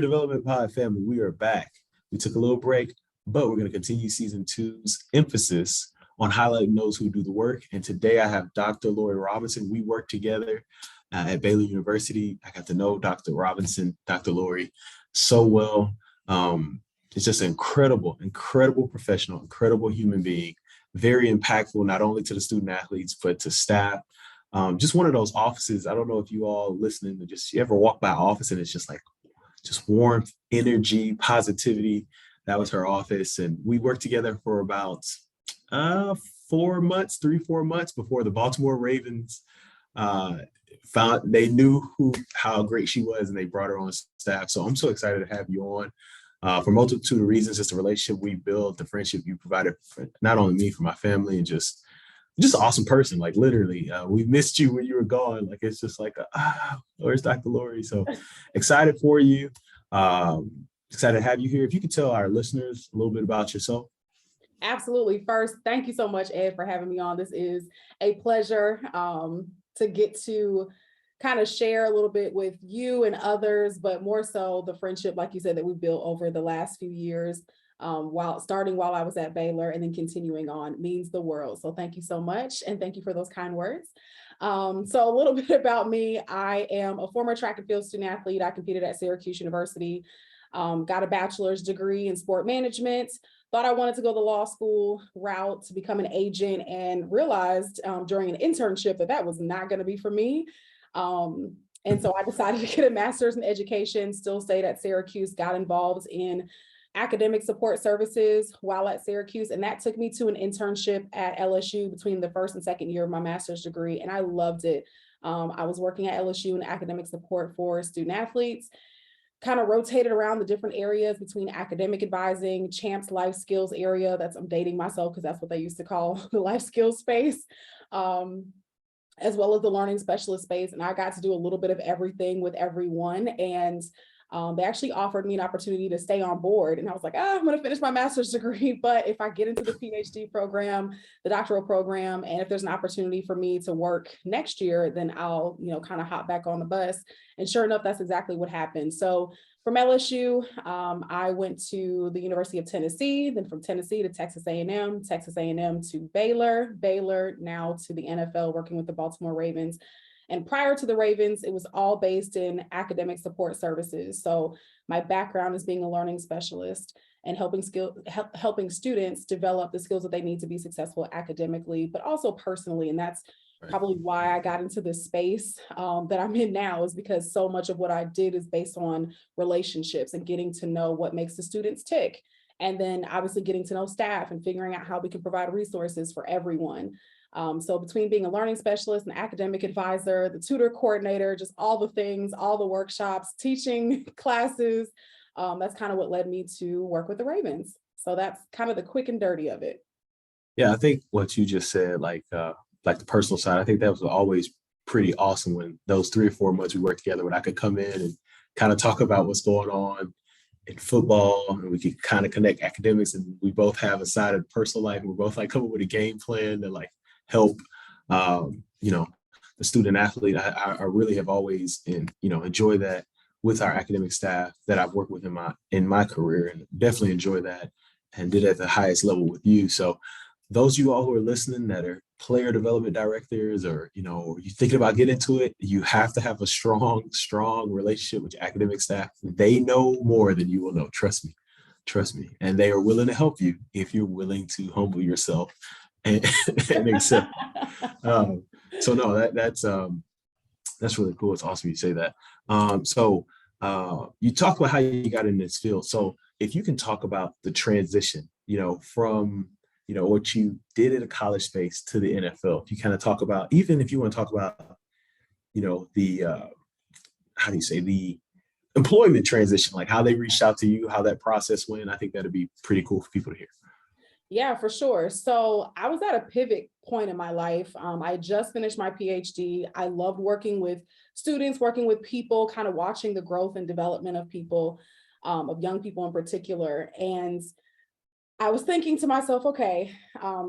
Development Pod family, we are back. We took a little break, but we're going to continue season two's emphasis on highlighting those who do the work. And today I have Dr. Lori Robinson. We work together at Baylor University. I got to know Dr. Robinson, Dr. Lori, so well. It's just an incredible professional, incredible human being, very impactful, not only to the student athletes, but to staff. Just one of those offices. I don't know if you all listening to you ever walk by office and it's just like, just warmth, energy, positivity. That was her office. And we worked together for about 4 months, 3-4 months before the Baltimore Ravens they knew how great she was and they brought her on staff. So I'm so excited to have you on for a multitude of reasons. Just the relationship we built, the friendship you provided for not only me, for my family, and just an awesome person. Like literally, we missed you when you were gone. Like it's just like, where's Dr. Lori? So excited for you. Excited to have you here. If you could tell our listeners a little bit about yourself. Absolutely. First, thank you so much, Ed, for having me on. This is a pleasure to get to kind of share a little bit with you and others, but more so the friendship, like you said, that we built over the last few years. While I was at Baylor and then continuing on means the world. So thank you so much. And thank you for those kind words. So a little bit about me. I am a former track and field student athlete. I competed at Syracuse University, got a bachelor's degree in sport management, thought I wanted to go the law school route to become an agent, and realized during an internship that was not going to be for me. And so I decided to get a master's in education, still stayed at Syracuse, got involved in academic support services while at Syracuse. And that took me to an internship at LSU between the first and second year of my master's degree. And I loved it. I was working at LSU in academic support for student athletes, kind of rotated around the different areas between academic advising, Champs life skills area. I'm dating myself because that's what they used to call the life skills space, as well as the learning specialist space. And I got to do a little bit of everything with everyone. And they actually offered me an opportunity to stay on board. And I was like, I'm going to finish my master's degree. But if I get into the PhD program, the doctoral program, and if there's an opportunity for me to work next year, then I'll, kind of hop back on the bus. And sure enough, that's exactly what happened. So from LSU, I went to the University of Tennessee, then from Tennessee to Texas A&M, Texas A&M to Baylor, now to the NFL, working with the Baltimore Ravens. And prior to the Ravens, it was all based in academic support services. So my background is being a learning specialist and helping students develop the skills that they need to be successful academically, but also personally. And that's probably why I got into this space that I'm in now, is because so much of what I did is based on relationships and getting to know what makes the students tick. And then obviously getting to know staff and figuring out how we can provide resources for everyone. So between being a learning specialist, an academic advisor, the tutor coordinator, just all the things, all the workshops, teaching classes, that's kind of what led me to work with the Ravens. So that's kind of the quick and dirty of it. Yeah, I think what you just said, like the personal side, I think that was always pretty awesome when those 3 or 4 months we worked together, when I could come in and kind of talk about what's going on in football, and we could kind of connect academics, and we both have a side of personal life, and we're both like coming with a game plan to like help the student athlete. I really have always enjoyed that with our academic staff that I've worked with in my career, and definitely enjoy that and did at the highest level with you. So those of you all who are listening that are player development directors, or you're thinking about getting into it, you have to have a strong relationship with your academic staff. They know more than you will know. Trust me. And they are willing to help you if you're willing to humble yourself and accept. So no, that's really cool. It's awesome you say that. So you talked about how you got in this field. So if you can talk about the transition, from what you did in a college space to the NFL. If you kind of talk about, even if you want to talk about, the the employment transition, like how they reached out to you, how that process went. I think that'd be pretty cool for people to hear. Yeah, for sure. So I was at a pivot point in my life. I just finished my PhD. I loved working with students, working with people, kind of watching the growth and development of people, of young people in particular. And I was thinking to myself, okay,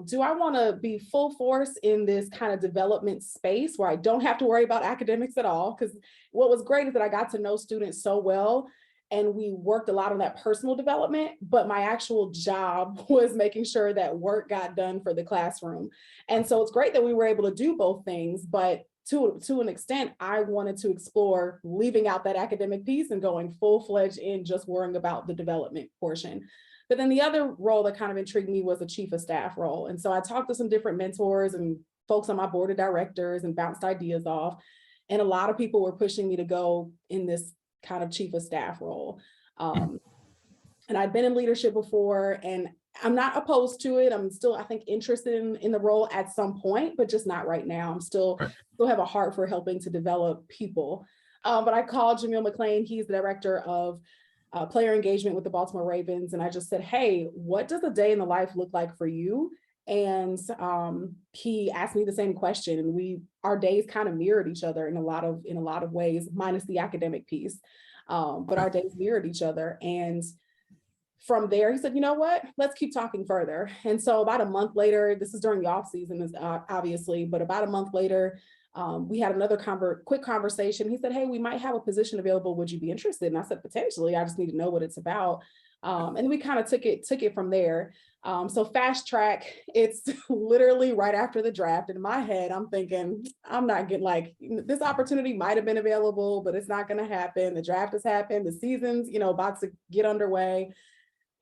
do I want to be full force in this kind of development space where I don't have to worry about academics at all? Because what was great is that I got to know students so well. and we worked a lot on that personal development, but my actual job was making sure that work got done for the classroom. And so it's great that we were able to do both things, but to an extent, I wanted to explore leaving out that academic piece and going full-fledged in just worrying about the development portion. But then the other role that kind of intrigued me was the chief of staff role. And so I talked to some different mentors and folks on my board of directors and bounced ideas off. And a lot of people were pushing me to go in this kind of chief of staff role. And I'd been in leadership before, and I'm not opposed to it. I'm still, I think, interested in the role at some point, but just not right now. I'm still have a heart for helping to develop people. But I called Jamil McLean. He's the director of player engagement with the Baltimore Ravens. And I just said, hey, what does a day in the life look like for you? And he asked me the same question, and our days kind of mirrored each other in a lot of ways, minus the academic piece. But our days mirrored each other. And from there, he said, you know what, let's keep talking further. And so about a month later, this is during the off season, obviously, but about a month later, we had another quick conversation. He said, hey, we might have a position available. Would you be interested? And I said, potentially. I just need to know what it's about. And we kind of took it from there. So fast track, it's literally right after the draft. In my head, I'm thinking, I'm not getting this opportunity might have been available, but it's not going to happen. The draft has happened. The season's, about to get underway.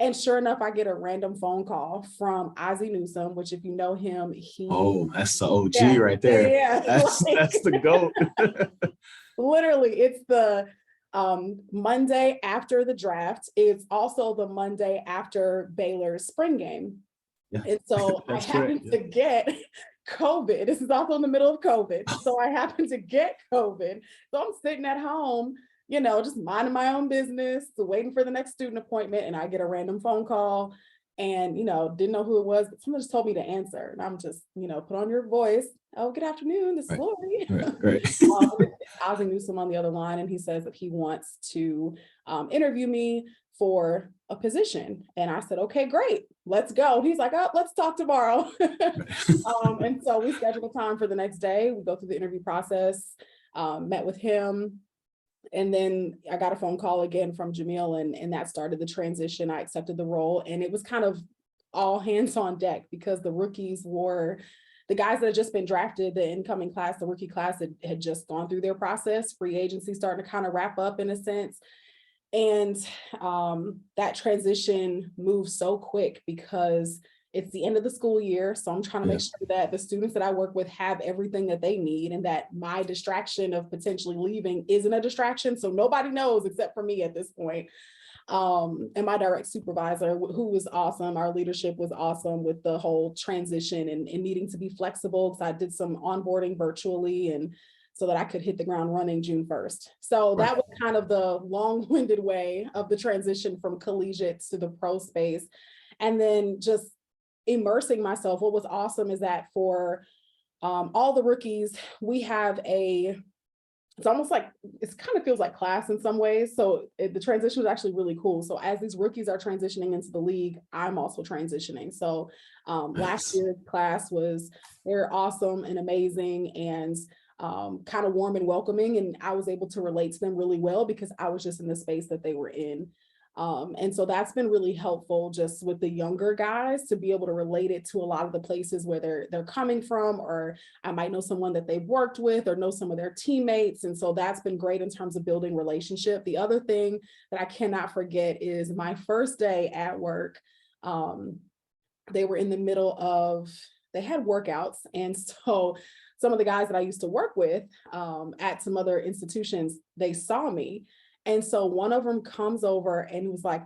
And sure enough, I get a random phone call from Ozzie Newsome, which if you know him, that's the OG right there. Yeah. That's the GOAT. Literally, it's the Monday after the draft. It's also the Monday after Baylor's spring game. Yeah. And so I happened to get COVID. This is also in the middle of COVID. So I happened to get COVID. So I'm sitting at home, just minding my own business, waiting for the next student appointment. And I get a random phone call and, didn't know who it was, but someone just told me to answer. And I'm just, put on your voice. Oh, good afternoon. This is Lori. Right. Ozzie Newsome on the other line. And he says that he wants to interview me for a position. And I said, okay, great, let's go. He's like, oh, let's talk tomorrow. And so we scheduled a time for the next day. We go through the interview process, met with him. And then I got a phone call again from Jamil, and that started the transition. I accepted the role, and it was kind of all hands on deck because the rookies were the guys that had just been drafted. The incoming class, the rookie class had just gone through their process. Free agency starting to kind of wrap up in a sense. And that transition moved so quick because it's the end of the school year. So I'm trying to make sure that the students that I work with have everything that they need and that my distraction of potentially leaving isn't a distraction. So nobody knows except for me at this point. And my direct supervisor, who was awesome. Our leadership was awesome with the whole transition and needing to be flexible because I did some onboarding virtually and so that I could hit the ground running June 1st. So that was kind of the long-winded way of the transition from collegiate to the pro space. And then just immersing myself. What was awesome is that for all the rookies, we have it's almost like, it kind of feels like class in some ways. So the transition was actually really cool. So as these rookies are transitioning into the league, I'm also transitioning. So last year's class they're awesome and amazing and kind of warm and welcoming. And I was able to relate to them really well because I was just in the space that they were in. And so that's been really helpful just with the younger guys to be able to relate it to a lot of the places where they're coming from, or I might know someone that they've worked with or know some of their teammates. And so that's been great in terms of building relationship. The other thing that I cannot forget is my first day at work. They were in the middle they had workouts. And so some of the guys that I used to work with at some other institutions, they saw me. And so one of them comes over and he was like,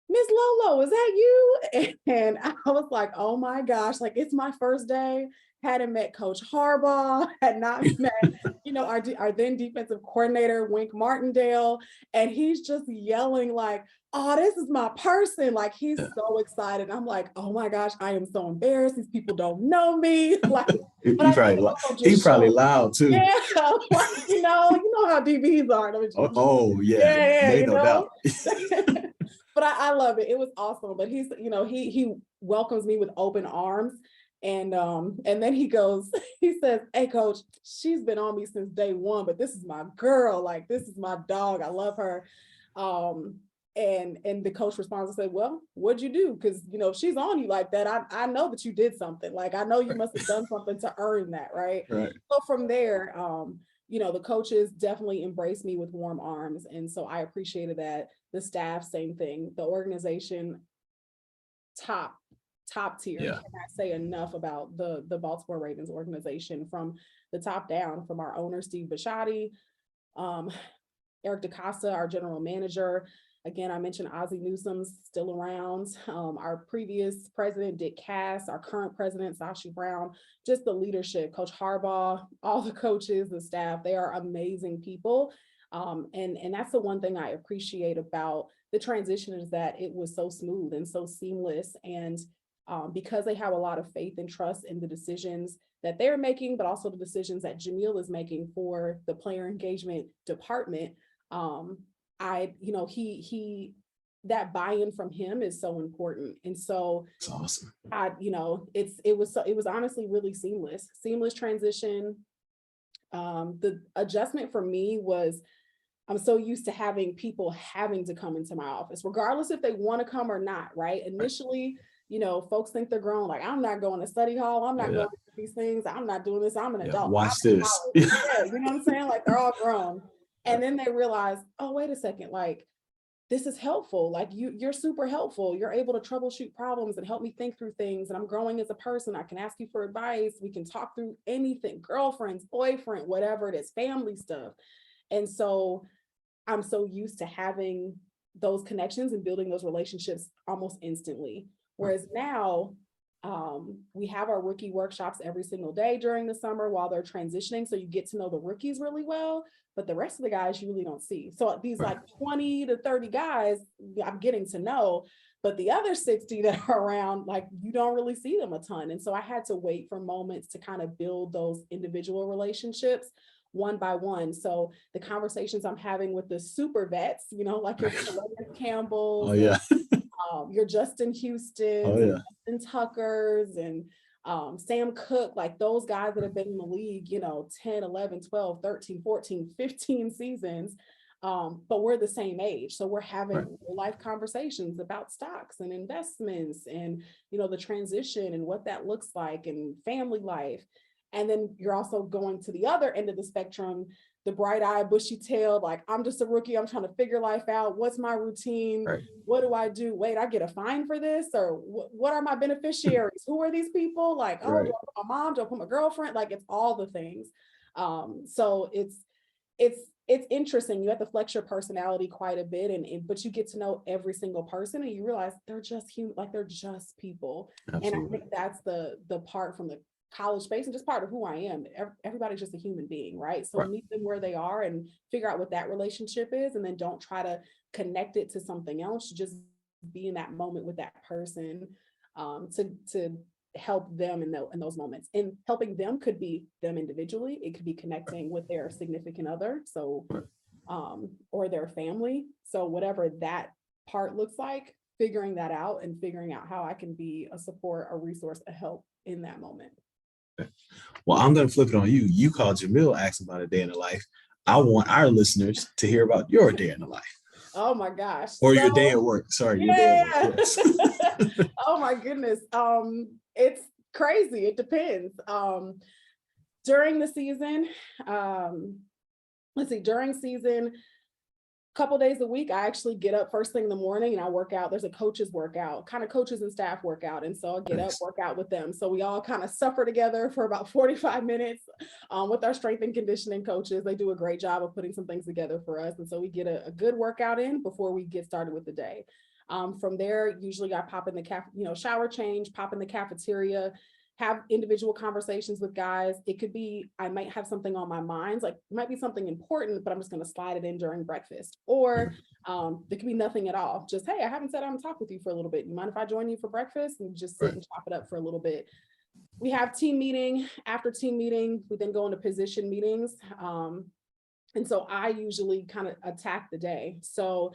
Miss Lolo, is that you? And I was like, oh my gosh, it's my first day. Hadn't met Coach Harbaugh, had not met, our then defensive coordinator, Wink Martindale. And he's just yelling oh, this is my person. He's so excited. I'm like, oh my gosh, I am so embarrassed. These people don't know me. He probably loud too. Yeah, you know how DBs are. Yeah, no doubt. But I love it. It was awesome. But he's, he welcomes me with open arms. And then he says, hey, coach, she's been on me since day one, but this is my girl. This is my dog. I love her. And the coach responds and said, well, what'd you do? Because, if she's on you like that, I know that you did something. Like, I know you must have done something to earn that, right? Right. So from there, the coaches definitely embraced me with warm arms. And so I appreciated that. The staff, same thing. The organization, top tier. Yeah. Cannot say enough about the Baltimore Ravens organization, from the top down, from our owner, Steve Bisciotti, Eric DaCosta, our general manager. Again, I mentioned Ozzie Newsome's still around. Our previous president, Dick Cass, our current president, Sashi Brown, just the leadership, Coach Harbaugh, all the coaches, the staff, they are amazing people. And that's the one thing I appreciate about the transition, is that it was so smooth and so seamless. And because they have a lot of faith and trust in the decisions that they're making, but also the decisions that Jamil is making for the player engagement department, he that buy-in from him is so important. And so It's awesome. it was honestly really seamless transition. The adjustment for me was, I'm so used to having people having to come into my office, regardless if they want to come or not, right? Initially, folks think they're grown. Like, I'm not going to study hall. I'm not going to these things. I'm not doing this. I'm an adult. Watch this. Yeah, you know what I'm saying? Like, they're all grown. And then they realize, oh, wait a second, like, this is helpful. Like, you're super helpful. You're able to troubleshoot problems and help me think through things. And I'm growing as a person. I can ask you for advice. We can talk through anything, girlfriends, boyfriend, whatever it is, family stuff. And so I'm so used to having those connections and building those relationships almost instantly. Whereas now, we have our rookie workshops every single day during the summer while they're transitioning. So you get to know the rookies really well, but the rest of the guys you really don't see. So these like 20 to 30 guys, I'm getting to know, but the other 60 that are around, like, you don't really see them a ton. And so I had to wait for moments to kind of build those individual relationships one by one. So the conversations I'm having with the super vets, like your Campbell, your Justin Houston, and Tuckers, and Sam Cook, like those guys that have been in the league, 10, 11, 12, 13, 14, 15 seasons. But we're the same age. So we're having life conversations about stocks and investments and, the transition and what that looks like, and family life. And then you're also going to the other end of the spectrum, the bright-eyed, bushy-tailed, like, I'm just a rookie, I'm trying to figure life out. What's my routine? What do I do? Wait, I get a fine for this? Or what are my beneficiaries? Who are these people? Like, oh, do I put my mom? Do I put my girlfriend? Like, it's all the things. So it's interesting. You have to flex your personality quite a bit, but you get to know every single person, and you realize they're just human, like, they're just people. Absolutely. And I think that's the part from the college space, and just part of who I am. Everybody's just a human being, right? So meet them where they are and figure out what that relationship is, and then don't try to connect it to something else. Just be in that moment with that person, to help them in those moments. And helping them could be them individually. It could be connecting with their significant other, so or their family. So whatever that part looks like, figuring that out and figuring out how I can be a support, a resource, a help in that moment. Well, I'm going to flip it on you. You called Jamil, asked about a day in the life. I want our listeners to hear about your day in the life. Oh my gosh. Or your day at work. Sorry, your day at work. Yes. Oh my goodness. It's crazy. It depends. During the season, during season, couple days a week, I actually get up first thing in the morning and I work out. There's a coaches workout, kind of coaches and staff workout. And so I get up, work out with them. So we all kind of suffer together for about 45 minutes with our strength and conditioning coaches. They do a great job of putting some things together for us. And so we get a good workout in before we get started with the day. From there, usually I pop in the shower change, pop in the cafeteria, have individual conversations with guys. It could be, I might have something on my mind, like it might be something important, but I'm just going to slide it in during breakfast. Or there could be nothing at all. Just, hey, I haven't sat down and talked with you for a little bit. You mind if I join you for breakfast? And just sit and chop it up for a little bit. We have team meeting. After team meeting, we then go into position meetings. And so I usually kind of attack the day. So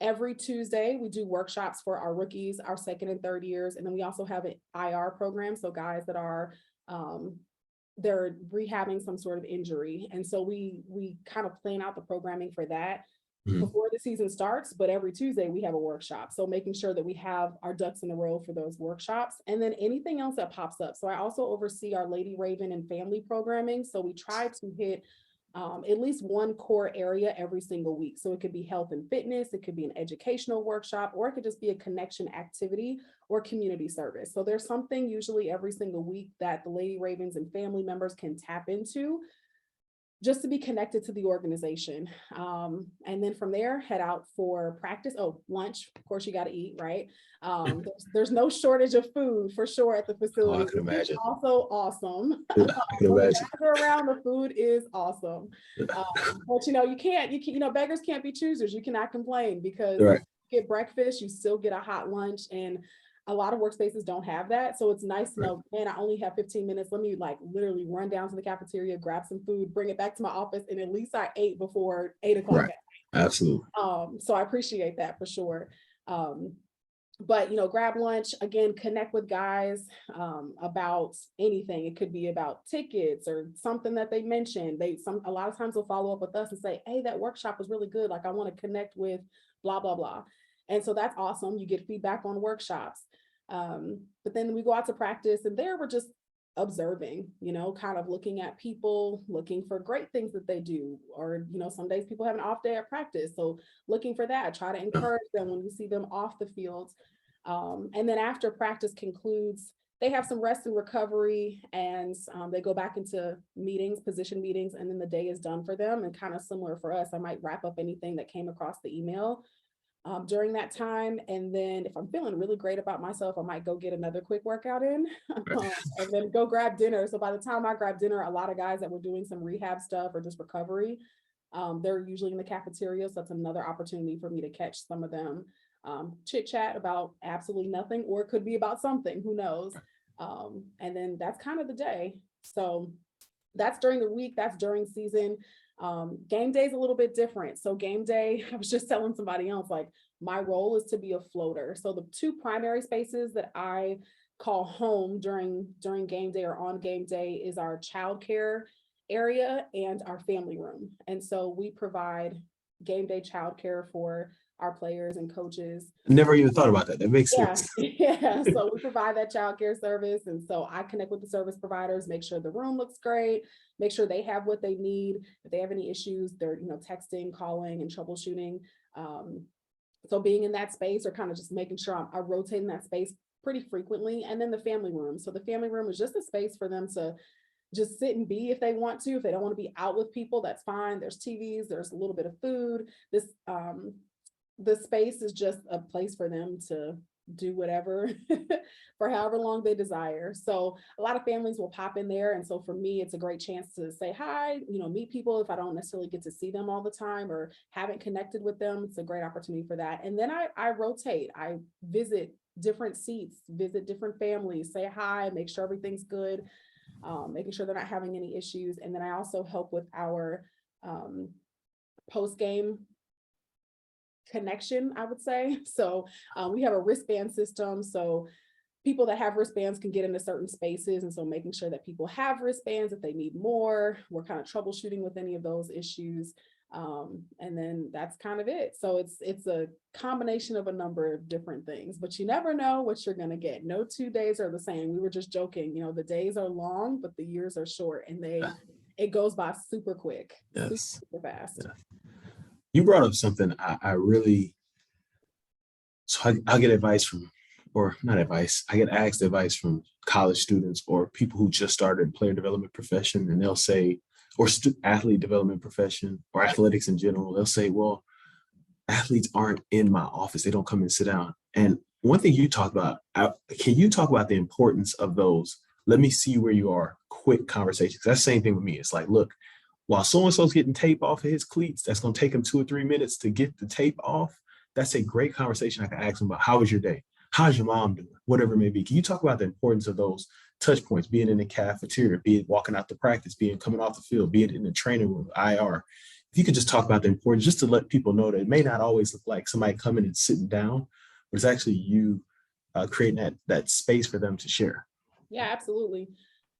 every Tuesday, we do workshops for our rookies, our second and third years. And then we also have an IR program. So guys that are, they're rehabbing some sort of injury. And so we kind of plan out the programming for that. Mhm. before the season starts, but every Tuesday we have a workshop. So making sure that we have our ducks in a row for those workshops, and then anything else that pops up. So I also oversee our Lady Raven and family programming. So we try to hit at least one core area every single week. So it could be health and fitness, it could be an educational workshop, or it could just be a connection activity or community service. So there's something usually every single week that the Lady Ravens and family members can tap into just to be connected to the organization. And then from there, head out for practice. Oh, lunch, of course, you got to eat, right? There's no shortage of food for sure at the Oh, I facility, can which is imagine. also awesome. I can When the imagine. guys are around, the food is awesome. But beggars can't be choosers. You cannot complain because Right. you get breakfast, you still get a hot lunch, and a lot of workspaces don't have that. So it's nice to Right. know, man, I only have 15 minutes. Let me like literally run down to the cafeteria, grab some food, bring it back to my office, and at least I ate before 8 o'clock. Right. Absolutely. So I appreciate that for sure. But grab lunch again, connect with guys about anything. It could be about tickets or something that they mentioned. A lot of times they'll follow up with us and say, hey, that workshop was really good. Like I want to connect with blah, blah, blah. And so that's awesome. You get feedback on workshops. But then we go out to practice, and there we're just observing, kind of looking at people, looking for great things that they do. Or, some days people have an off day at practice. So looking for that, try to encourage them when we see them off the field. And then after practice concludes, they have some rest and recovery, and they go back into meetings, position meetings, and then the day is done for them. And kind of similar for us, I might wrap up anything that came across the email during that time. And then if I'm feeling really great about myself, I might go get another quick workout in and then go grab dinner. So by the time I grab dinner, a lot of guys that were doing some rehab stuff or just recovery, they're usually in the cafeteria. So that's another opportunity for me to catch some of them, chit chat about absolutely nothing, or it could be about something, who knows? And then that's kind of the day. So that's during the week, that's during season. Game day is a little bit different. So game day, I was just telling somebody else, like my role is to be a floater. So the two primary spaces that I call home during game day or on game day is our childcare area and our family room. And so we provide game day childcare for our players and coaches. Never even thought about that. That makes Yeah, sense. yeah. So we provide that childcare service. And so I connect with the service providers, make sure the room looks great, make sure they have what they need. If they have any issues, they're, texting, calling, and troubleshooting. So being in that space, or kind of just making sure I rotate in that space pretty frequently. And then the family room. So the family room is just a space for them to just sit and be if they want to. If they don't want to be out with people, that's fine. There's TVs, there's a little bit of food. The space is just a place for them to do whatever for however long they desire. So a lot of families will pop in there. And so for me, it's a great chance to say hi, meet people if I don't necessarily get to see them all the time or haven't connected with them. It's a great opportunity for that. And then I rotate, I visit different seats, visit different families, say hi, make sure everything's good, making sure they're not having any issues. And then I also help with our post-game connection, I would say. So we have a wristband system. So people that have wristbands can get into certain spaces. And so making sure that people have wristbands if they need more, we're kind of troubleshooting with any of those issues. And then that's kind of it. So it's a combination of a number of different things, but you never know what you're going to get. No 2 days are the same. We were just joking, the days are long, but the years are short, and it goes by super quick. Yes. Super fast. Yeah. You brought up something I really, so I'll get advice from, or not advice, I get asked advice from college students or people who just started player development profession, and they'll say, or athlete development profession or athletics in general, they'll say, well, athletes aren't in my office. They don't come and sit down. And one thing you talked about, can you talk about the importance of those, let me see where you are, quick conversations? That's the same thing with me. It's like, look, while so-and-so's getting tape off of his cleats, that's going to take him 2 or 3 minutes to get the tape off. That's a great conversation. I can ask him about, how was your day? How's your mom doing? Whatever it may be. Can you talk about the importance of those touch points, being in the cafeteria, be it walking out to practice, being coming off the field, be it in the training room, IR? If you could just talk about the importance, just to let people know that it may not always look like somebody coming and sitting down, but it's actually you creating that space for them to share. Yeah, absolutely.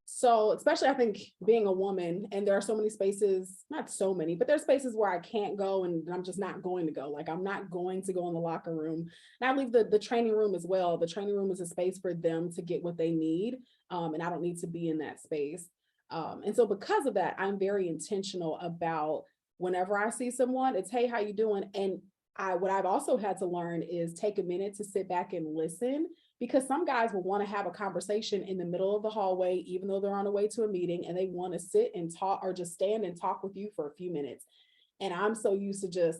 So especially I think being a woman, and there are so many spaces, not so many, but there's spaces where I can't go and I'm just not going to go. Like I'm not going to go in the locker room. And I leave the training room as well. The training room is a space for them to get what they need. And I don't need to be in that space. And so because of that, I'm very intentional about whenever I see someone, it's, hey, how you doing? And what I've also had to learn is take a minute to sit back and listen, because some guys will want to have a conversation in the middle of the hallway, even though they're on the way to a meeting, and they want to sit and talk or just stand and talk with you for a few minutes. And I'm so used to just,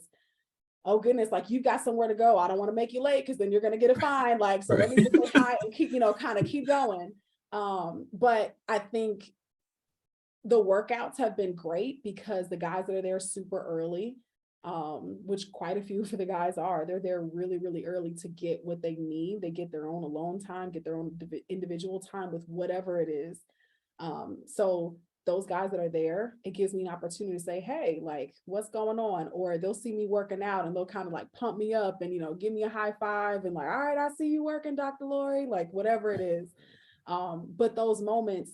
oh goodness, like you got somewhere to go. I don't want to make you late because then you're going to get a fine. Like, so let me just say hi and keep, kind of keep going. But I think the workouts have been great because the guys that are there super early, which quite a few for the guys are, they're there really, really early to get what they need. They get their own alone time, get their own individual time with whatever it is. So those guys that are there, it gives me an opportunity to say, hey, like, what's going on? Or they'll see me working out and they'll kind of like pump me up and, give me a high five and like, all right, I see you working, Dr. Lori, like whatever it is. But those moments,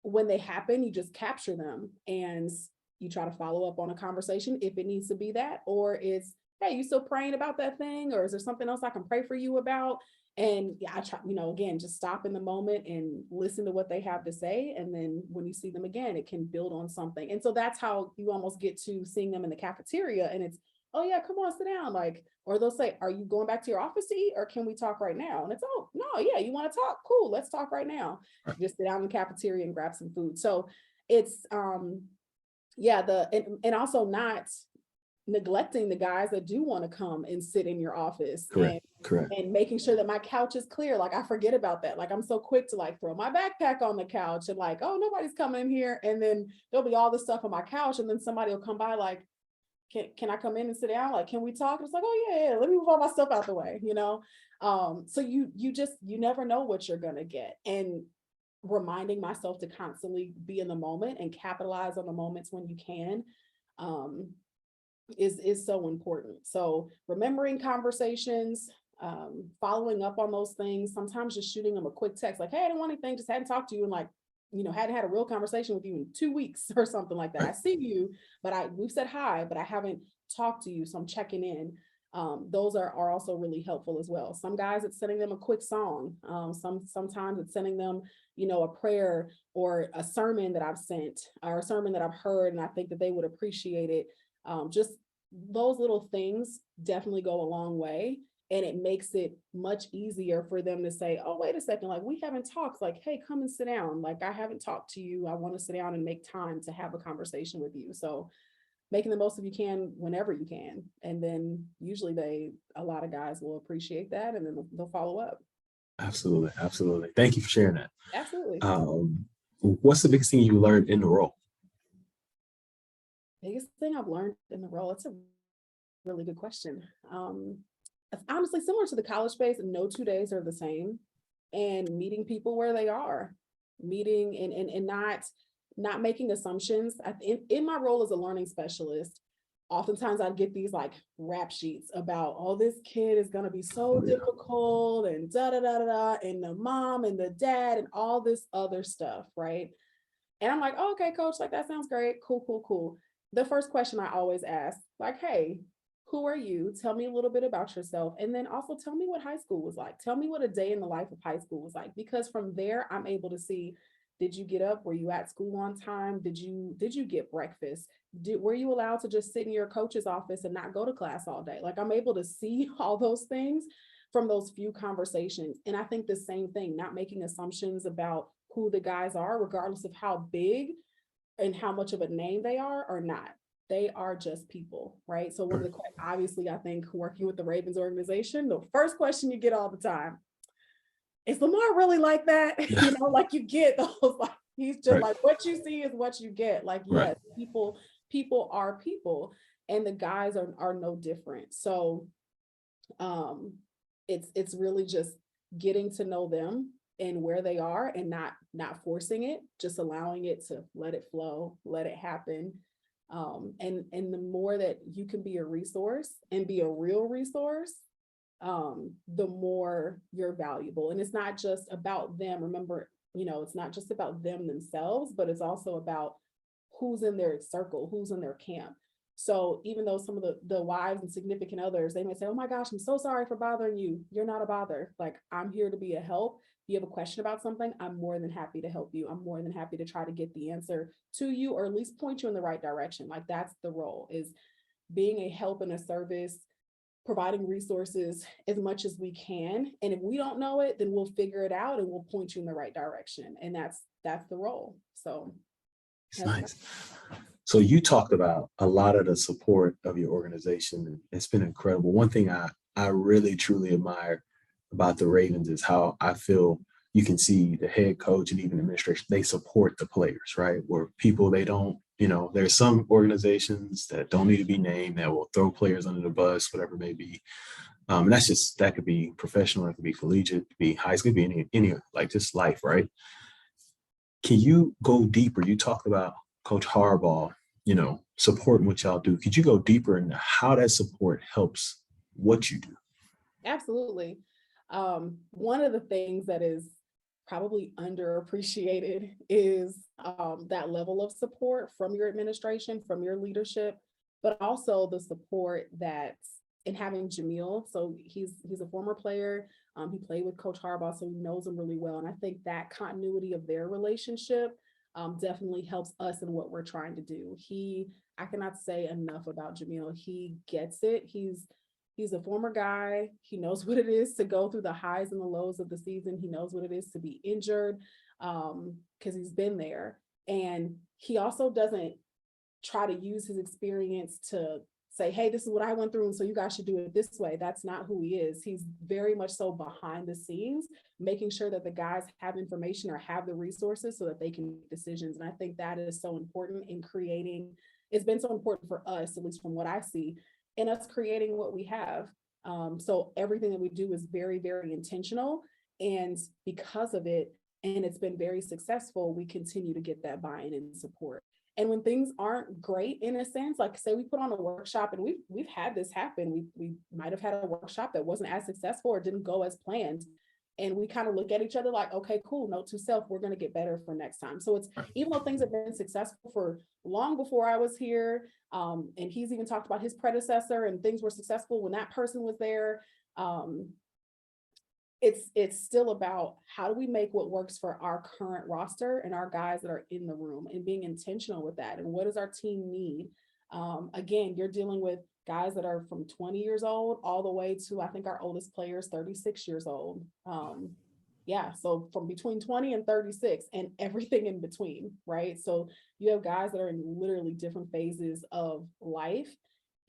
when they happen, you just capture them and you try to follow up on a conversation if it needs to be that, or it's, hey, you still praying about that thing? Or is there something else I can pray for you about? And yeah, I try, again, just stop in the moment and listen to what they have to say. And then when you see them again, it can build on something. And so that's how you almost get to seeing them in the cafeteria. And it's, oh yeah, come on, sit down. Like, or they'll say, are you going back to your office to eat or can we talk right now? And it's, oh, no, yeah, you want to talk? Cool, let's talk right now. Just sit down in the cafeteria and grab some food. So it's, yeah, and also not neglecting the guys that do want to come and sit in your office. Correct. And making sure that my couch is clear. Like I forget about that. Like I'm so quick to like throw my backpack on the couch and like, oh, nobody's coming in here. And then there'll be all this stuff on my couch. And then somebody will come by like, can I come in and sit down? Like, can we talk? And it's like, oh yeah, let me move all my stuff out the way, So you never know what you're gonna get. And reminding myself to constantly be in the moment and capitalize on the moments when you can, is so important. So remembering conversations, following up on those things, sometimes just shooting them a quick text, like, hey, I don't want anything, just hadn't talked to you in like, hadn't had a real conversation with you in 2 weeks or something like that. I see you, but we've said hi, but I haven't talked to you. So I'm checking in. Those are also really helpful as well. Some guys, it's sending them a quick song. Sometimes it's sending them, a prayer or a sermon that I've sent or a sermon that I've heard, and I think that they would appreciate it. Just those little things definitely go a long way. And it makes it much easier for them to say, oh, wait a second, like we haven't talked, like, hey, come and sit down. Like I haven't talked to you. I want to sit down and make time to have a conversation with you. So making the most of you can whenever you can. And then usually a lot of guys will appreciate that and then they'll follow up. Absolutely. Absolutely. Thank you for sharing that. Absolutely. What's the biggest thing you learned in the role? Biggest thing I've learned in the role, it's a really good question. Honestly, similar to the college space, no 2 days are the same, and meeting people where they are, meeting and not making assumptions. In my role as a learning specialist, oftentimes I'd get these like rap sheets about, oh, this kid is going to be so difficult and da da da da da, and the mom and the dad and all this other stuff, right? And I'm like, oh, okay, coach, like that sounds great. Cool. The first question I always ask, like, hey, who are you? Tell me a little bit about yourself. And then also tell me what high school was like. Tell me what a day in the life of high school was like, because from there, I'm able to see, did you get up? Were you at school on time? Did you get breakfast? Were you allowed to just sit in your coach's office and not go to class all day? Like I'm able to see all those things from those few conversations. And I think the same thing, not making assumptions about who the guys are, regardless of how big and how much of a name they are or not. They are just people, right? So one of the, obviously, I think working with the Ravens organization, the first question you get all the time, is Lamar really like that? Like you get those, like, he's just like, what you see is what you get. Like, yes, people are people, and the guys are no different. So it's really just getting to know them and where they are and not forcing it, just allowing it to let it flow, let it happen. And the more that you can be a resource and be a real resource, the more you're valuable. And it's not just about them. Remember, it's not just about them themselves, but it's also about who's in their circle, who's in their camp. So even though some of the wives and significant others, they may say, oh my gosh, I'm so sorry for bothering you. You're not a bother. Like, I'm here to be a help. If you have a question about something, I'm more than happy to help you. I'm more than happy to try to get the answer to you, or at least point you in the right direction. Like, that's the role, is being a help and a service, providing resources as much as we can. And if we don't know it, then we'll figure it out and we'll point you in the right direction. And that's the role. So It's nice. So you talked about a lot of the support of your organization. It's been incredible. One thing I really truly admire about the Ravens is how I feel you can see the head coach and even administration, they support the players, right? Where people, they don't, there's some organizations that don't need to be named that will throw players under the bus, whatever it may be. And that could be professional, it could be collegiate, it could be high school, it could be any like just life, right? Can you go deeper? You talked about Coach Harbaugh, supporting what y'all do. Could you go deeper into how that support helps what you do? Absolutely. One of the things that is probably underappreciated is that level of support from your administration, from your leadership, but also the support that's in having Jamil. So he's a former player. He played with Coach Harbaugh, so he knows him really well. And I think that continuity of their relationship definitely helps us in what we're trying to do. I cannot say enough about Jamil. He gets it. He's a former guy. He knows what it is to go through the highs and the lows of the season. He knows what it is to be injured, because he's been there. And he also doesn't try to use his experience to say, hey, this is what I went through, and so you guys should do it this way. That's not who he is. He's very much so behind the scenes, making sure that the guys have information or have the resources so that they can make decisions. And I think that is so important in creating, it's been so important for us, at least from what I see, in us creating what we have. So everything that we do is very, very intentional. And because of it, and it's been very successful, we continue to get that buy-in and support. And when things aren't great, in a sense, like say we put on a workshop, and we've had this happen. We might have had a workshop that wasn't as successful or didn't go as planned. And we kind of look at each other like, okay, cool, note to self, we're going to get better for next time. So it's, even though things have been successful for long before I was here, and he's even talked about his predecessor and things were successful when that person was there. It's still about how do we make what works for our current roster and our guys that are in the room, and being intentional with that. And what does our team need? Again, you're dealing with guys that are from 20 years old all the way to, I think our oldest player is 36 years old. Yeah, so from between 20 and 36 and everything in between, right? So you have guys that are in literally different phases of life,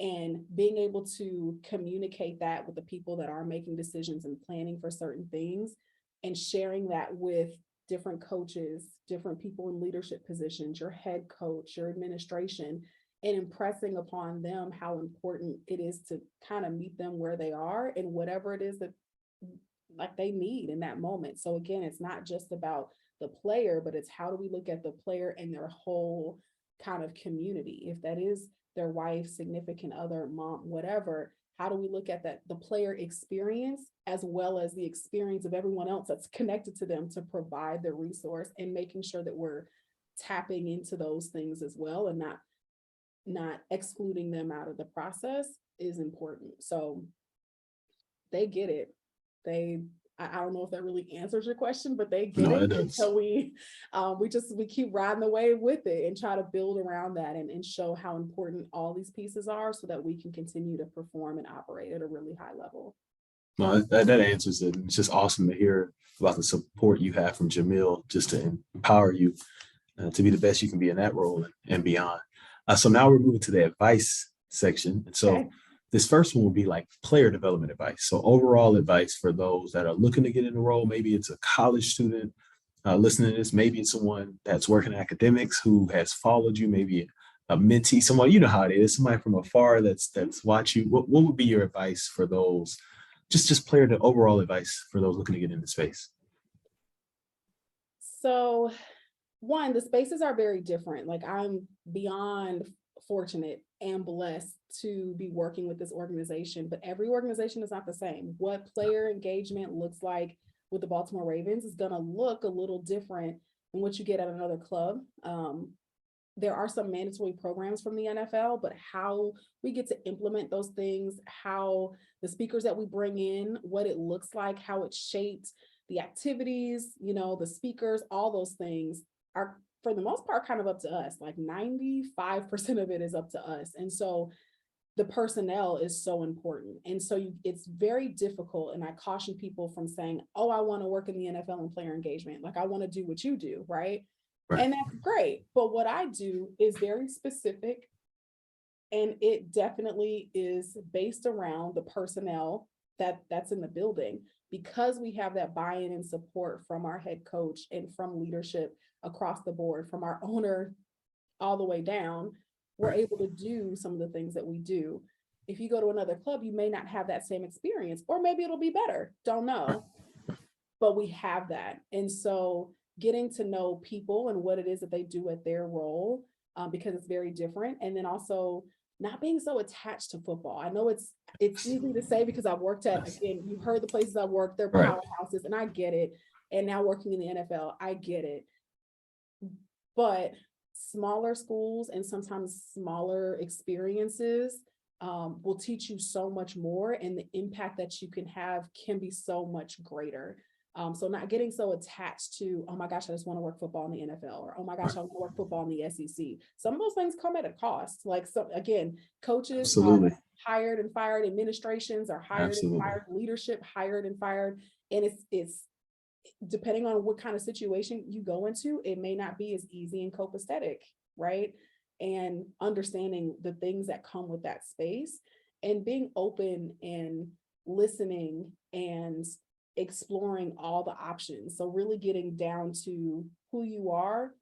and being able to communicate that with the people that are making decisions and planning for certain things, and sharing that with different coaches, different people in leadership positions, your head coach, your administration, and impressing upon them how important it is to kind of meet them where they are and whatever it is that like they need in that moment. So again, it's not just about the player, but it's how do we look at the player and their whole kind of community. If that is their wife, significant other, mom, whatever, how do we look at that, the player experience, as well as the experience of everyone else that's connected to them, to provide the resource, and making sure that we're tapping into those things as well, and not excluding them out of the process is important. So they get it. I don't know if that really answers your question, but they get it. And so we keep riding the wave with it and try to build around that, and show how important all these pieces are, so that we can continue to perform and operate at a really high level. No, that answers it. It's just awesome to hear about the support you have from Jamil, just to empower you to be the best you can be in that role and beyond. So now we're moving to the advice section. And so this first one will be like player development advice. So overall advice for those that are looking to get in the role. Maybe it's a college student listening to this. Maybe it's someone that's working in academics who has followed you. Maybe a mentee, someone, you know how it is, somebody from afar that's watched you. What would be your advice for those? Just player to overall advice for those looking to get into space. So one, the spaces are very different. Like, I'm beyond fortunate and blessed to be working with this organization, but every organization is not the same. What player engagement looks like with the Baltimore Ravens is going to look a little different than what you get at another club. There are some mandatory programs from the NFL, but how we get to implement those things, how the speakers that we bring in, what it looks like, how it shaped the activities, the speakers, all those things are for the most part kind of up to us. Like 95% of it is up to us. And so the personnel is so important. And so it's very difficult. And I caution people from saying, oh, I want to work in the NFL and player engagement. Like I want to do what you do, right? Right. And that's great. But what I do is very specific. And it definitely is based around the personnel that's in the building, because we have that buy-in and support from our head coach and from leadership across the board, from our owner all the way down. We're able to do some of the things that we do. If you go to another club, you may not have that same experience, or maybe it'll be better. Don't know. But we have that. And so getting to know people and what it is that they do at their role, because it's very different. And then also not being so attached to football. I know it's easy to say because I've worked at, again, you've heard the places I've worked, they're powerhouses, and I get it. And now working in the NFL, I get it. But smaller schools and sometimes smaller experiences will teach you so much more, and the impact that you can have can be so much greater. So not getting so attached to, oh my gosh, I just want to work football in the NFL, or oh my gosh, I want to work football in the SEC. Some of those things come at a cost. Like, so again, coaches are hired and fired, administrations are hired and fired, leadership hired and fired, and it's depending on what kind of situation you go into, it may not be as easy and copacetic, right? And understanding the things that come with that space and being open and listening and exploring all the options. So really getting down to who you are,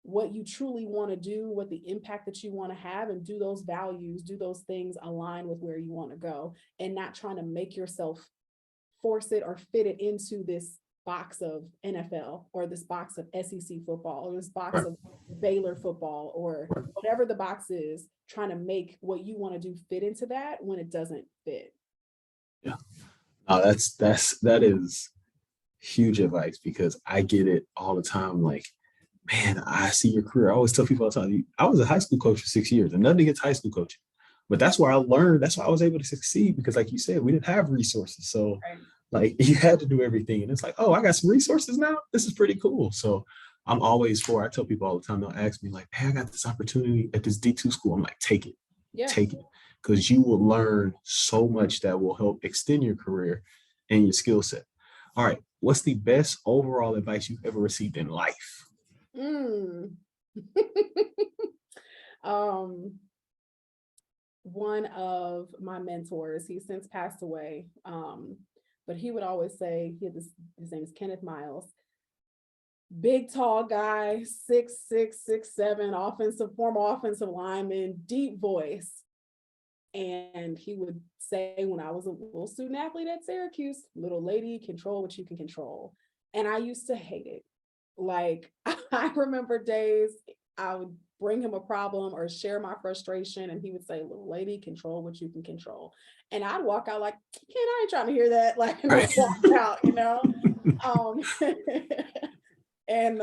what you truly want to do, what the impact that you want to have, and do those values, do those things align with where you want to go, and not trying to make yourself force it or fit it into this box of NFL, or this box of SEC football, or this box of Baylor football, or whatever the box is, trying to make what you want to do fit into that when it doesn't fit. Yeah. That is huge advice, because I get it all the time. Like, man, I see your career. I always tell people all the time, I was a high school coach for 6 years, and nothing against high school coaching, but that's where I learned. That's why I was able to succeed, because like you said, we didn't have resources. So like you had to do everything. And it's like, oh, I got some resources now. This is pretty cool. So I'm always I tell people all the time, they'll ask me like, hey, I got this opportunity at this D2 school. I'm like, take it, take it. Because you will learn so much that will help extend your career and your skill set. All right. What's the best overall advice you've ever received in life? One of my mentors, he's since passed away, but he would always say, his name is Kenneth Miles, big, tall guy, 6'6", 6'7", former offensive lineman, deep voice. And he would say, when I was a little student athlete at Syracuse, little lady, control what you can control. And I used to hate it. Like, I remember days I would bring him a problem or share my frustration, and he would say, little lady, control what you can control. And I'd walk out like, I ain't trying to hear that. Like, and I walked out, and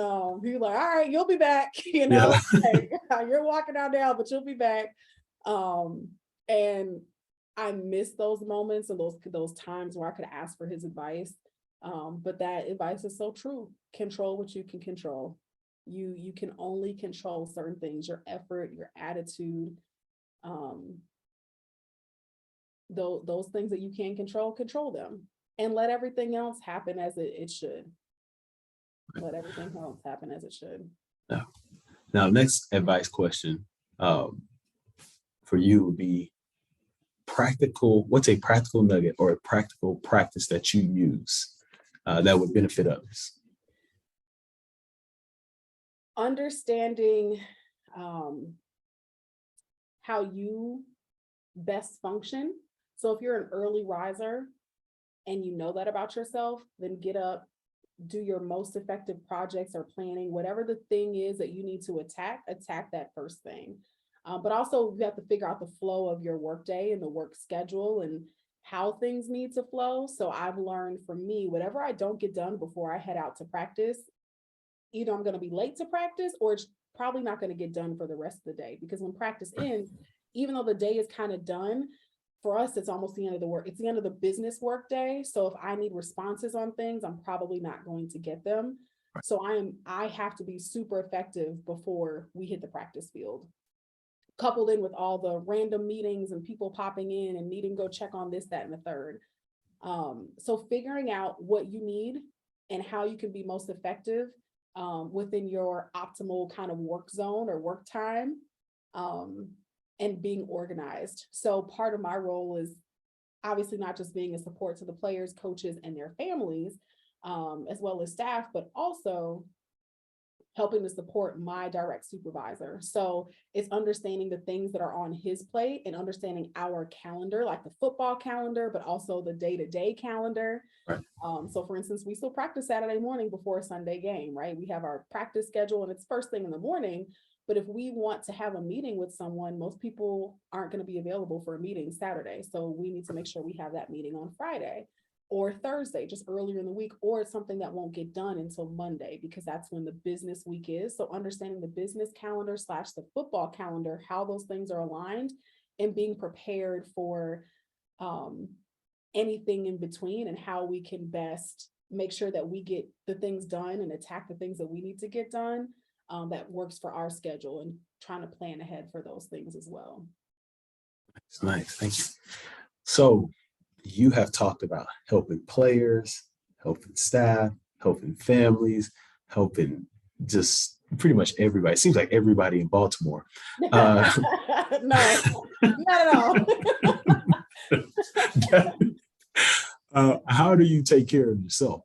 he was like, all right, you'll be back, hey, you're walking out now, but you'll be back. And I miss those moments and those times where I could ask for his advice. But that advice is so true. Control what you can control. You can only control certain things, your effort, your attitude, those things that you can control them, and let everything else happen as it should. Let everything else happen as it should. Now, next advice question for you would be practical. What's a practical nugget or a practical practice that you use that would benefit others? Understanding how you best function. So if you're an early riser and you know that about yourself, then get up, do your most effective projects or planning, whatever the thing is that you need to attack that first thing. But also you have to figure out the flow of your workday and the work schedule, and how things need to flow. So I've learned, for me, whatever I don't get done before I head out to practice, either I'm going to be late to practice, or it's probably not going to get done for the rest of the day. Because when practice ends, even though the day is kind of done, for us, it's almost the end of the work. It's the end of the business work day. So if I need responses on things, I'm probably not going to get them. So I have to be super effective before we hit the practice field, coupled in with all the random meetings and people popping in and needing to go check on this, that, and the third. So figuring out what you need and how you can be most effective within your optimal kind of work zone or work time, and being organized. So part of my role is obviously not just being a support to the players, coaches, and their families, as well as staff, but also helping to support my direct supervisor. So it's understanding the things that are on his plate and understanding our calendar, like the football calendar, but also the day-to-day calendar. Right. So for instance, we still practice Saturday morning before a Sunday game, right? We have our practice schedule and it's first thing in the morning. But if we want to have a meeting with someone, most people aren't going to be available for a meeting Saturday. So we need to make sure we have that meeting on Friday or Thursday, just earlier in the week, or it's something that won't get done until Monday, because that's when the business week is. So understanding the business calendar / the football calendar, how those things are aligned, and being prepared for anything in between, and how we can best make sure that we get the things done and attack the things that we need to get done, that works for our schedule, and trying to plan ahead for those things as well. It's nice. Thank you. So you have talked about helping players, helping staff, helping families, helping just pretty much everybody. It seems like everybody in Baltimore. No, not at all. How do you take care of yourself?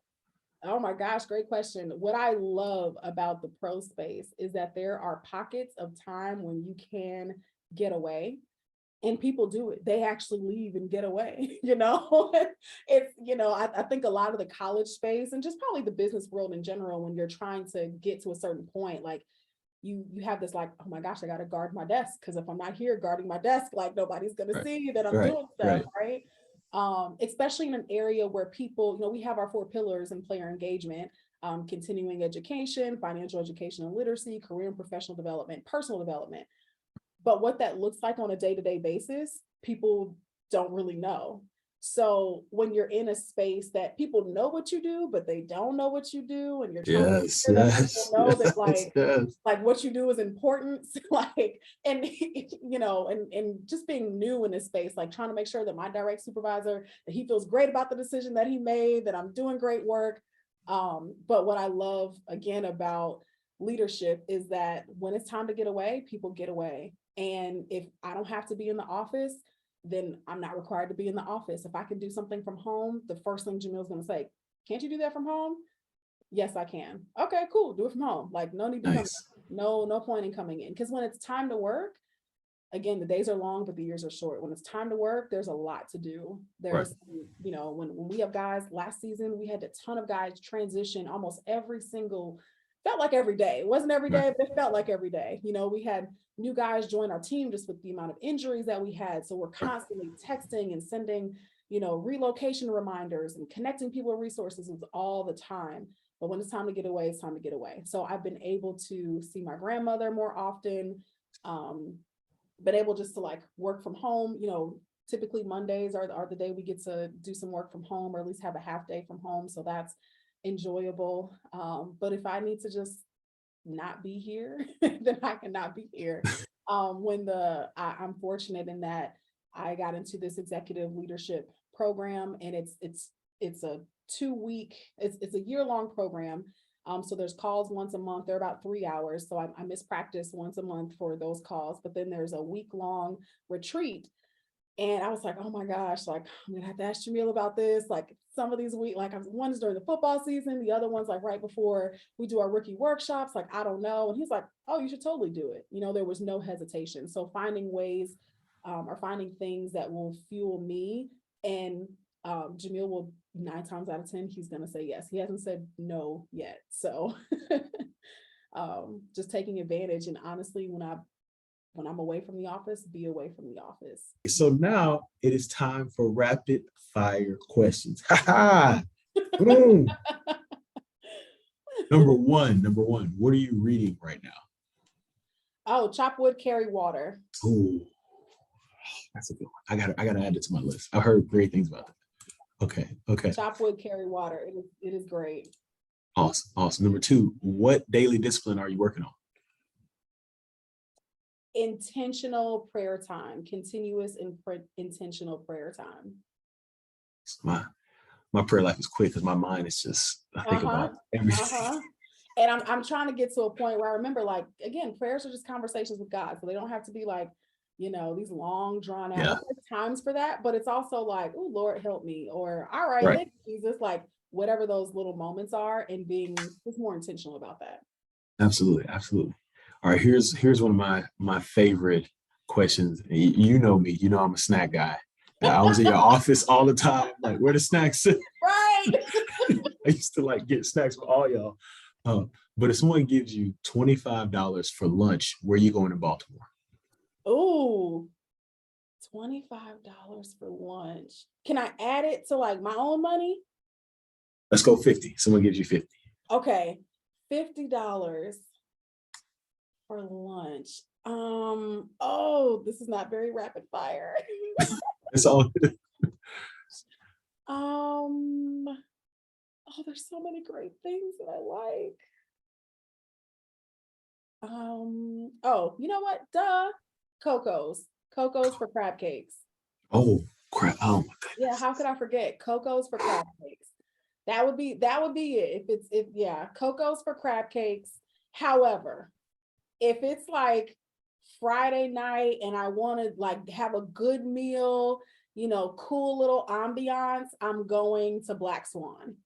Oh my gosh, great question. What I love about the pro space is that there are pockets of time when you can get away. And people do it. They actually leave and get away. It's, I think a lot of the college space and just probably the business world in general, when you're trying to get to a certain point, like you have this like, oh my gosh, I got to guard my desk. Because if I'm not here guarding my desk, like nobody's going to see that I'm doing stuff, right? Especially in an area where people, we have our 4 pillars in player engagement, continuing education, financial education and literacy, career and professional development, personal development. But what that looks like on a day-to-day basis, people don't really know. So when you're in a space that people know what you do, but they don't know what you do, and you're trying to make sure that people know that like what you do is important, and just being new in this space, like trying to make sure that my direct supervisor, that he feels great about the decision that he made, that I'm doing great work. But what I love again about leadership is that when it's time to get away, people get away. And if I don't have to be in the office, then I'm not required to be in the office. If I can do something from home, the first thing Jamil's going to say, can't you do that from home? Yes, I can. Okay, cool. Do it from home. Like no need to come. No point in coming in. Because when it's time to work, again, the days are long, but the years are short. When it's time to work, there's a lot to do. There's, when we have guys, last season, we had a ton of guys transition almost felt like every day. It wasn't every day, but it felt like every day. We had new guys join our team just with the amount of injuries that we had. So we're constantly texting and sending, relocation reminders and connecting people with resources all the time. But when it's time to get away, it's time to get away. So I've been able to see my grandmother more often, been able just to like work from home. Typically Mondays are the day we get to do some work from home, or at least have a half day from home. So that's enjoyable. But if I need to just not be here, then I cannot be here. I'm fortunate in that I got into this executive leadership program, and it's a 2-week, it's a year-long program. So there's calls once a month. They're about 3 hours. So I miss practice once a month for those calls, but then there's a week-long retreat. And I was like, oh my gosh, like I'm gonna have to ask Jamil about this. Like some of these one's during the football season, the other one's like right before we do our rookie workshops. Like, I don't know. And he's like, oh, you should totally do it. There was no hesitation. So finding ways or finding things that will fuel me, and Jamil will 9 times out of 10, he's gonna say yes. He hasn't said no yet. So just taking advantage. And honestly, when I when I'm away from the office, be away from the office. So now it is time for rapid fire questions. Ha ha! Boom. Number one, what are you reading right now? Oh, chop wood, carry water. Oh, that's a good one. I gotta add it to my list. I've heard great things about that. Okay. Chop wood, carry water. It is great. Awesome. Number two, what daily discipline are you working on? Intentional prayer time, continuous and intentional prayer time. My prayer life is quick because my mind is just, I think about everything. And I'm trying to get to a point where I remember, like, again, prayers are just conversations with God. So they don't have to be like, these long drawn out. Yeah. There's times for that, but it's also like, oh, Lord, help me. Or, all right, Right. thank you, Jesus. Like whatever those little moments are, and being just more intentional about that. Absolutely. All right, here's one of my favorite questions. You know me, I'm a snack guy. I was in your office all the time. Like, where the snacks? Right. I used to like get snacks for all y'all. But if someone gives you $25 for lunch, where are you going in Baltimore? Oh, $25 for lunch. Can I add it to like my own money? Let's go 50. Someone gives you 50. Okay, $50 for lunch. Oh, this is not very rapid fire. That's all. Oh, there's so many great things that I like. Oh, you know what? Duh. Coco's for crab cakes. Oh crap. Oh my goodness. Yeah, how could I forget? Coco's for crab cakes. That would be it. If Coco's for crab cakes. However, if it's like Friday night and I want to like have a good meal, cool little ambiance, I'm going to Black Swan.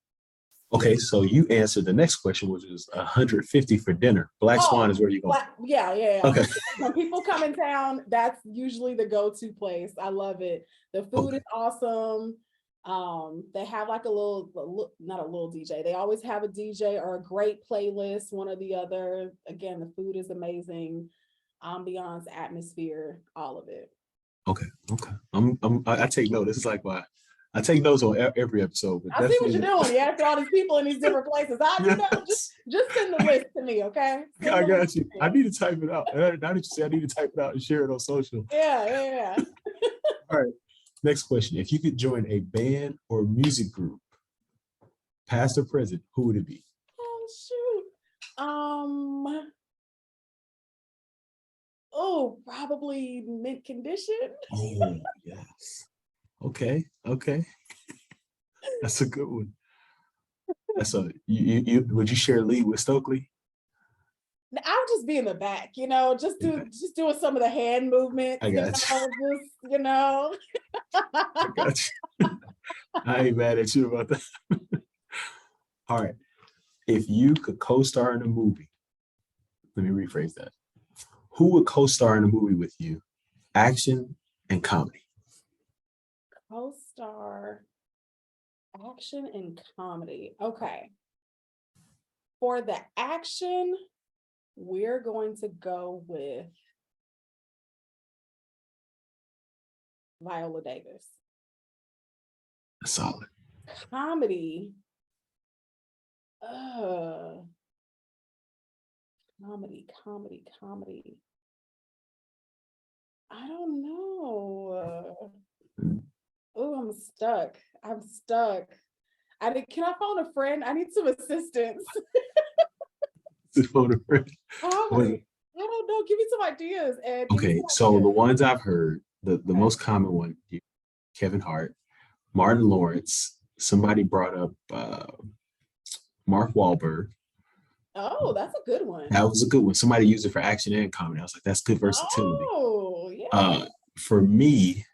Okay, so you answered the next question, which is 150 for dinner. Black Swan is where you're going. Yeah. Okay. When people come in town, that's usually the go-to place. I love it. The food is awesome. They have like not a little DJ. They always have a DJ or a great playlist, one or the other. Again, the food is amazing. Ambiance, atmosphere, all of it. Okay. I take note. This is like why I take notes on every episode. I see what you're doing. You asked all these people in these different places. Just send the list to me, okay? I got you. I need to type it out. Now that you say I need to type it out and share it on social. Yeah. All right. Next question. If you could join a band or music group, past or present, who would it be? Oh, shoot. Probably Mint Condition. Oh, yes. Okay. That's a good one. You would you share lead with Stokely? I'll just be in the back, just doing some of the hand movements. I got you. I got you. I ain't mad at you about that. All right. If you could co-star in a movie, let me rephrase that. Who would co-star in a movie with you? Action and comedy. Co-star, action and comedy. Okay. For the action, we're going to go with Viola Davis. Solid. Comedy. Comedy. I don't know. Oh, I'm stuck. Can I phone a friend? I need some assistance. Phone a friend. I don't know. Give me some ideas. Okay, so the ones I've heard, the most common one, Kevin Hart, Martin Lawrence. Somebody brought up Mark Wahlberg. Oh, that's a good one. That was a good one. Somebody used it for action and comedy. I was like, that's good versatility. Oh, yeah. For me,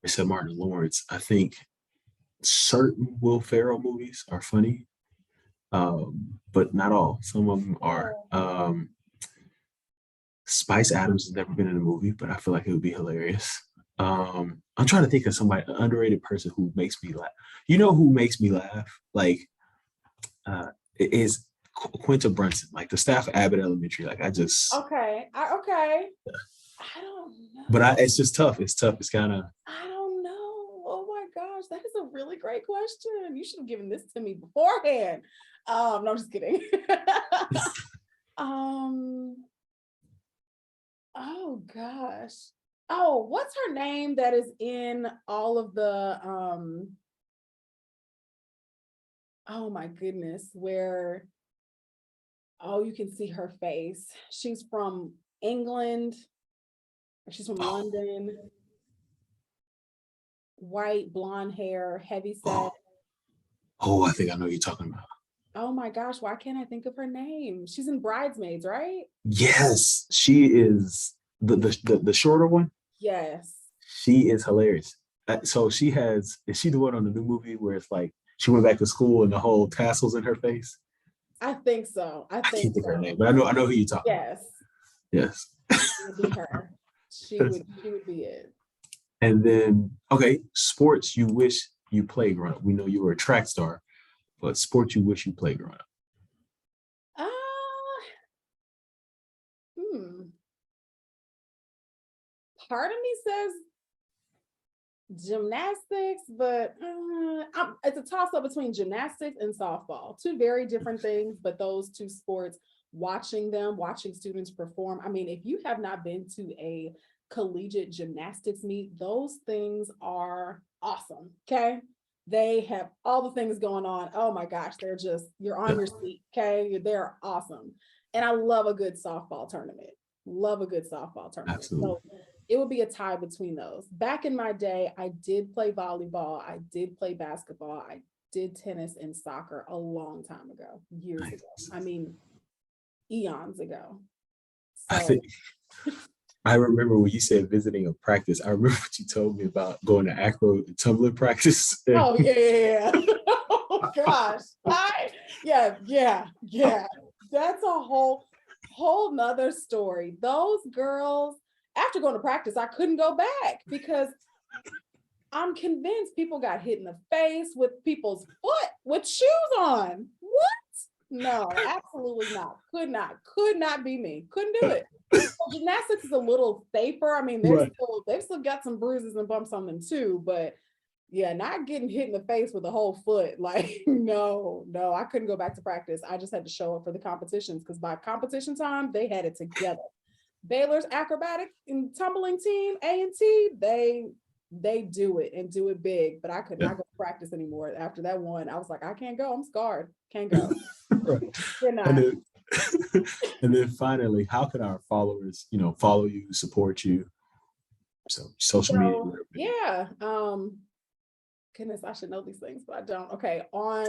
I said Martin Lawrence. I think certain Will Ferrell movies are funny, but not all. Some of them are. Spice Adams has never been in a movie, but I feel like it would be hilarious. I'm trying to think of somebody, an underrated person who makes me laugh. You know who makes me laugh? Like, is Quinta Brunson, like the staff at Abbott Elementary. Like I just, Okay. Okay. I don't but know. it's just tough. It's tough. It's kind of, I don't know. Oh my gosh, that is a really great question. You should have given this to me beforehand. No, I'm just kidding. um, oh gosh. Oh, what's her name that is in all of the oh my goodness, where oh you can see her face. She's from England, or she's from oh, London, white, blonde hair, heavy set. oh, oh, I think I know what you're talking about. Oh my gosh, why can't I think of her name? She's in Bridesmaids, right? Yes, she is the shorter one. Yes, She is hilarious. So she has, is she the one on the new movie where it's like she went back to school and the whole tassels in her face? I think so. I I think can't think of her so. name, but I know who you're talking about. Yes, Yes. it would be her. She would be it. And then, okay, sports you wish you played growing up. We know you were a track star, but sports you wish you played growing up. Uh, hmm. Part of me says gymnastics, but it's a toss up between gymnastics and softball. Two very different things, but those two sports, watching them, watching students perform. I mean, if you have not been to a collegiate gymnastics meet, those things are awesome. Okay. They have all the things going on. Oh my gosh, they're just, you're on Yeah, your seat. Okay. They're awesome. And I love a good softball tournament. Love a good softball tournament. absolutely. So it would be a tie between those. Back in my day, I did play volleyball, I did play basketball, I did tennis and soccer a long time ago, years ago. Nice. I mean, eons ago. I So, think I remember when you said visiting a practice. I remember what you told me about going to acro tumbling practice. oh yeah. Oh gosh. Yeah. That's a whole nother story. Those girls, after going to practice, I couldn't go back because I'm convinced people got hit in the face with people's foot with shoes on. What? No, absolutely not. Could not be me. Couldn't do it. Well, gymnastics is a little safer. I mean, Right. they've still got some bruises and bumps on them too, but yeah, not getting hit in the face with a whole foot. Like, no, I couldn't go back to practice. I just had to show up for the competitions because by competition time, they had it together. Baylor's acrobatic and tumbling team, A&T, they do it and do it big, but I could Yeah. not go to practice anymore. After that one, I was like, I can't go. I'm scarred. Can't go. Right. Did And not. then, and then finally, how can our followers, follow you, support you? So social media. So yeah. Goodness, I should know these things, but I don't. Okay. On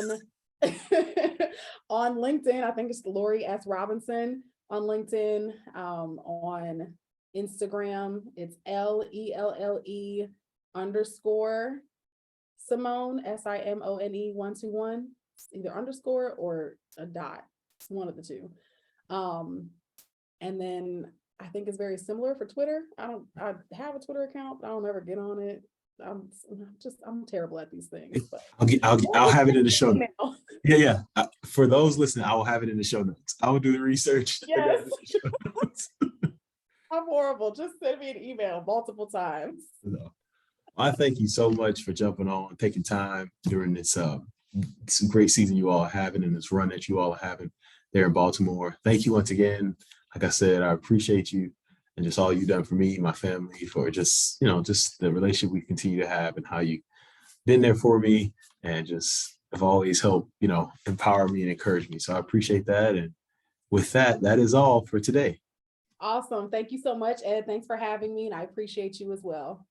on LinkedIn, I think it's Lori S. Robinson on LinkedIn. On Instagram, it's LELLE _Simone SIMONE 121. Either underscore or a dot. It's one of the two. And then I think it's very similar for Twitter. I have a Twitter account, but I don't ever get on it. I'm terrible at these things. But I'll have it in the show notes. Yeah. For those listening, I will have it in the show notes. I will do the research. Yes. I'm horrible. Just send me an email multiple times. No. I thank you so much for jumping on, taking time during this some great season you all are having and this run that you all are having there in Baltimore. Thank you once again. Like I said, I appreciate you and just all you've done for me, my family, for just the relationship we continue to have and how you've been there for me and just have always helped, empower me and encourage me. So I appreciate that. And with that, that is all for today. Awesome. Thank you so much, Ed. Thanks for having me, and I appreciate you as well.